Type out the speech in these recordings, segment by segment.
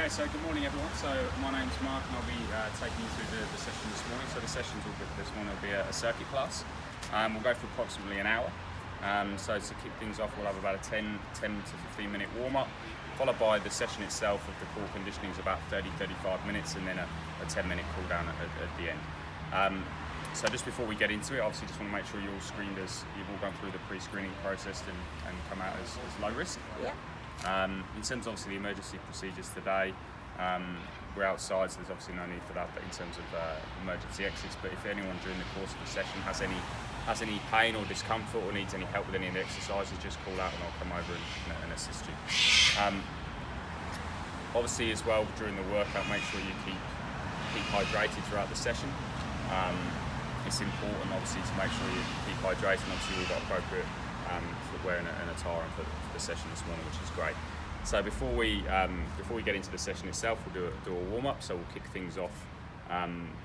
Okay, so good morning everyone. So my name's Mark and I'll be taking you through the session this morning. So the sessions this morning will be a circuit class. We'll go for approximately an hour. So to kick things off, we'll have about a 10 to 15 minute warm-up, followed by the session itself of the core conditioning is about 30-35 minutes, and then a 10-minute cool down at the end. So just before we get into it, obviously just want to make sure you're all screened, as you've all gone through the pre-screening process and come out as low risk. Yeah. In terms of obviously the emergency procedures today, we're outside, so there's obviously no need for that, but in terms of emergency exits. But if anyone during the course of the session has any pain or discomfort or needs any help with any of the exercises, just call out and I'll come over and assist you. Obviously as well, during the workout, make sure you keep hydrated throughout the session. It's important obviously to make sure you keep hydrated, and obviously we've got appropriate footwear and a tire on for the session this morning, which is great. So before we get into the session itself, we'll do a warm up. So we'll kick things off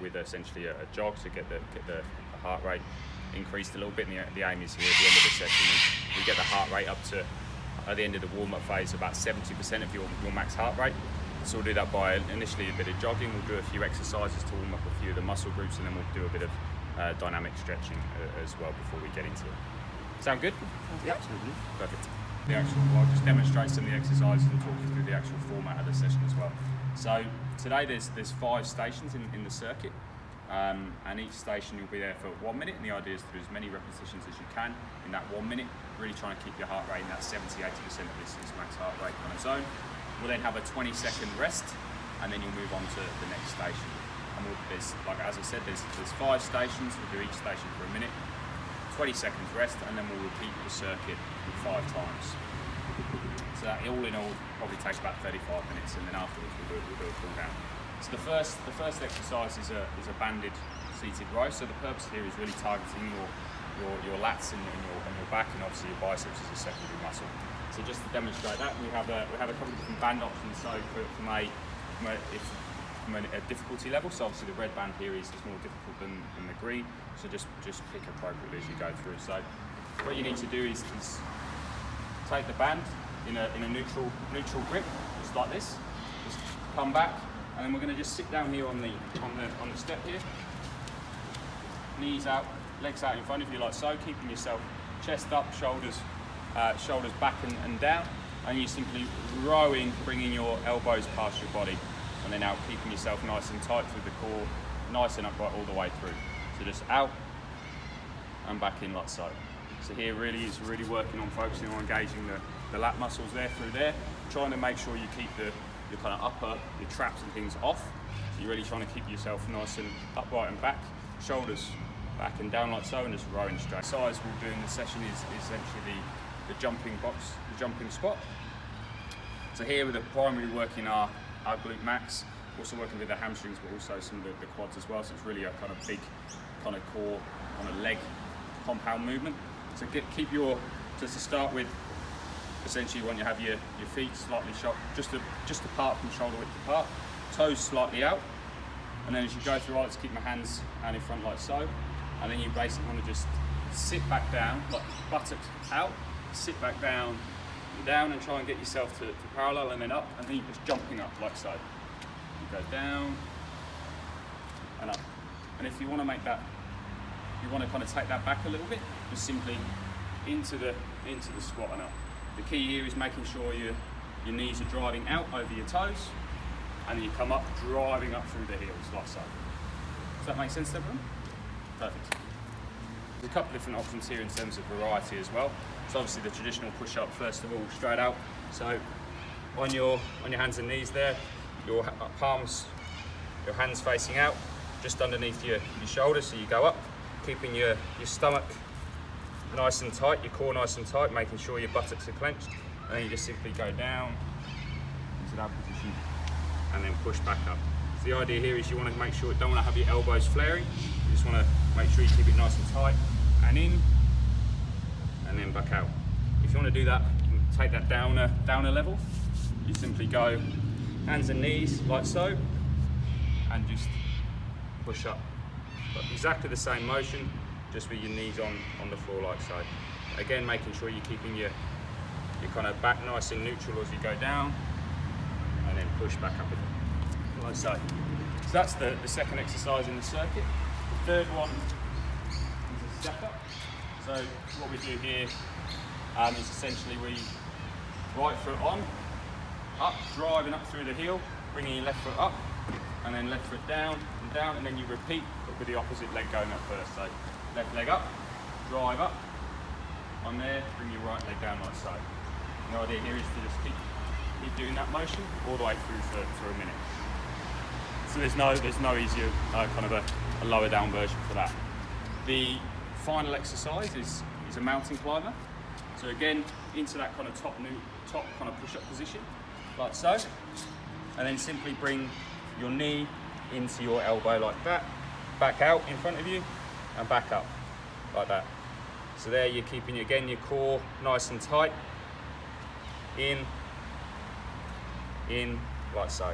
with essentially a jog to get the heart rate increased a little bit. And the aim is here at the end of the session is we get the heart rate up to, at the end of the warm up phase, about 70% of your max heart rate. So we'll do that by initially a bit of jogging. We'll do a few exercises to warm up a few of the muscle groups, and then we'll do a bit of dynamic stretching as well before we get into it. Sound good? Yeah. Absolutely. Perfect. I'll just demonstrate some of the exercises and talk you through the actual format of the session as well. So today there's 5 stations in the circuit, and each station you'll be there for 1 minute, and the idea is to do as many repetitions as you can in that 1 minute, really trying to keep your heart rate in that 70-80% of this max heart rate kind of zone. We'll then have a 20-second rest, and then you'll move on to the next station. And like as I said, there's 5 stations. We'll do each station for a minute, 20 seconds rest, and then we'll repeat the circuit 5 times. So that all in all probably takes about 35 minutes, and then afterwards we'll do a cool down. So the first exercise is a banded seated row. So the purpose here is really targeting your lats and your back, and obviously your biceps as a secondary muscle. So just to demonstrate that, we have a couple of different band options. So from a difficulty level, so obviously the red band here is more difficult than the green, so just pick appropriately as you go through. So what you need to do is take the band in a neutral grip, just like this. Just come back, and then we're going to just sit down here on the step here, knees out, legs out in front of you like so, keeping yourself chest up, shoulders back and down, and you're simply rowing, bringing your elbows past your body, and then out, keeping yourself nice and tight through the core, nice and upright all the way through. So just out and back in like so. So here really is working on focusing on engaging the lat muscles through there, trying to make sure you keep your kind of upper, your traps and things off. So you're really trying to keep yourself nice and upright and back, shoulders back and down like so, and just rowing straight. The size we'll do in the session is essentially the jumping box, the jumping squat. So here we're primarily working our glute max, also working with the hamstrings, but also some of the quads as well. So it's really a kind of big kind of core on a leg compound movement. So just to start with, essentially you want to have your feet slightly just apart from shoulder width apart, toes slightly out, and then as you go through, I like to keep my hands out in front like so, and then you basically want to just sit back down, like buttocks out, sit back down, and try and get yourself to parallel, and then up, and then you're just jumping up like so. You go down and up. And if you want to make that, you want to kind of take that back a little bit, just simply into the squat and up. The key here is making sure your knees are driving out over your toes, and then you come up, driving up through the heels like so. Does that make sense to everyone? Perfect. There's a couple of different options here in terms of variety as well. So obviously the traditional push-up, first of all, straight out. So on your hands and knees there, your palms, your hands facing out, just underneath your shoulders. So you go up, keeping your stomach nice and tight, your core nice and tight, making sure your buttocks are clenched. And then you just simply go down into that position and then push back up. So the idea here is you want to make sure, don't want to have your elbows flaring. You just want to make sure you keep it nice and tight, and in, and then back out. If you want to do that, take that down a level, you simply go hands and knees like so, and just push up. But exactly the same motion, just with your knees on the floor like so. Again, making sure you're keeping your kind of back nice and neutral as you go down, and then push back up again, like so. So that's the second exercise in the circuit. The third one is a step up. So what we do here is essentially we right foot on, up, driving up through the heel, bringing your left foot up, and then left foot down, and then you repeat, but with the opposite leg going up first. So left leg up, drive up, on there, bring your right leg down like so. And the idea here is to just keep doing that motion all the way through for a minute. So there's no easier kind of a lower down version for that. The final exercise is a mountain climber. So again, into that kind of top kind of push-up position, like so, and then simply bring your knee into your elbow like that, back out in front of you, and back up like that. So there you're keeping again your core nice and tight, in, like so.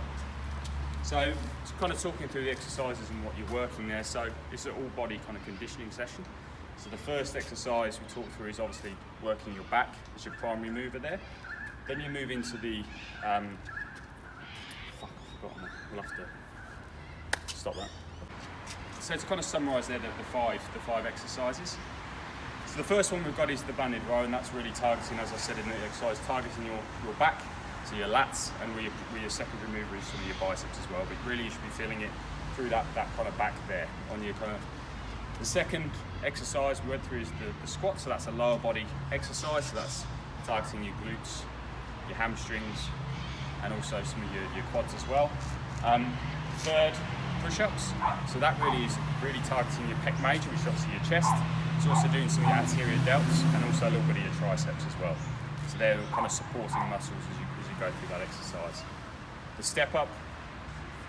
So kind of talking through the exercises and what you're working there. So it's an all body kind of conditioning session. So the first exercise we talked through is obviously working your back as your primary mover there. Then you move into the, I've forgotten, we'll have to stop that. So to kind of summarise there the five exercises. So the first one we've got is the banded row, and that's really targeting, as I said in the exercise, targeting your back, so your lats, and where your secondary mover is some of your biceps as well. But really you should be feeling it through that kind of back there on your kind of. The second exercise we went through is the squat, so that's a lower body exercise, so that's targeting your glutes, your hamstrings, and also some of your quads as well. Third, push-ups, so that really is targeting your pec major, which is obviously your chest. It's also doing some of your anterior delts and also a little bit of your triceps as well. So they're kind of supporting muscles as you go through that exercise. The step up,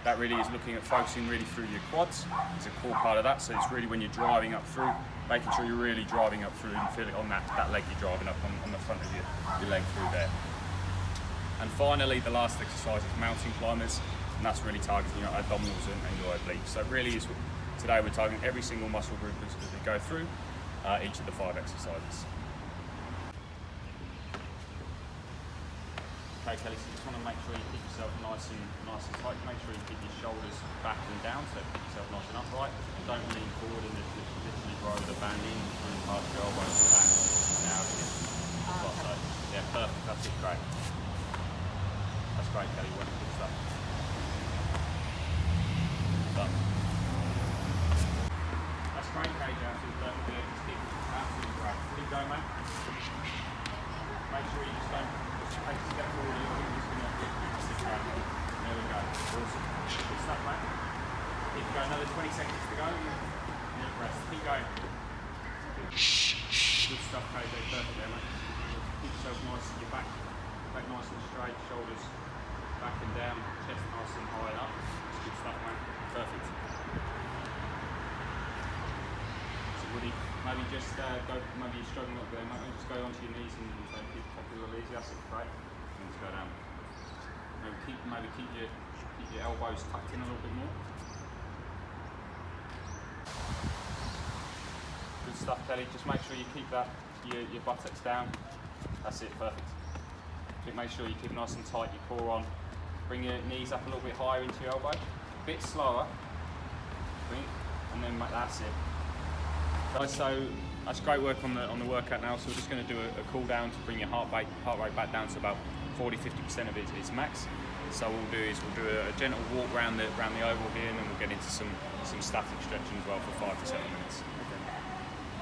that really is looking at focusing really through your quads. It's a core part of that, so it's really when you're driving up through, making sure you're really driving up through and feel it on that leg you're driving up on the front of your leg through there. And finally, the last exercise is mountain climbers, and that's really targeting your abdominals and your obliques. So it really is, today we're targeting every single muscle group as we go through each of the 5 exercises. Okay, Kelly, so you just want to make sure you keep yourself nice and tight. Make sure you keep your shoulders back and down, so keep yourself nice and upright. Don't lean forward and just literally roll the band in through past your elbows to back. Now again. Like so. Yeah, perfect. That's it. Great. That's great, Kelly. Good stuff. Done. That's great, Kelly. Absolutely perfect. Just keep absolutely great. Keep going, mate. Make sure you just don't. Take a step forward, you're just going to sit down. There we go. Awesome. Good stuff, mate. Keep going. Another 20 seconds to go. Yeah, rest. Keep going. Good stuff, KJ. Perfect there, mate. Keep yourself nice, your back nice and straight, shoulders back and down, chest nice and high up. That's good stuff, mate. Perfect. So, Woody, maybe just maybe you're struggling up there, mate. Maybe just go onto your knees and keep the top a little easy. That's it, great. And just go down. Maybe keep your elbows tucked in a little bit more. Good stuff, Kelly. Just make sure you keep your buttocks down. That's it, perfect. Make sure you keep nice and tight, your core on. Bring your knees up a little bit higher into your elbow. A bit slower. And then that's it. So that's great work on the workout now. So we're just going to do a cool down to bring your heart rate back down to about 40-50% of its max. So what we'll do is we'll do a gentle walk around the oval here, and then we'll get into some static stretching as well for 5 to 7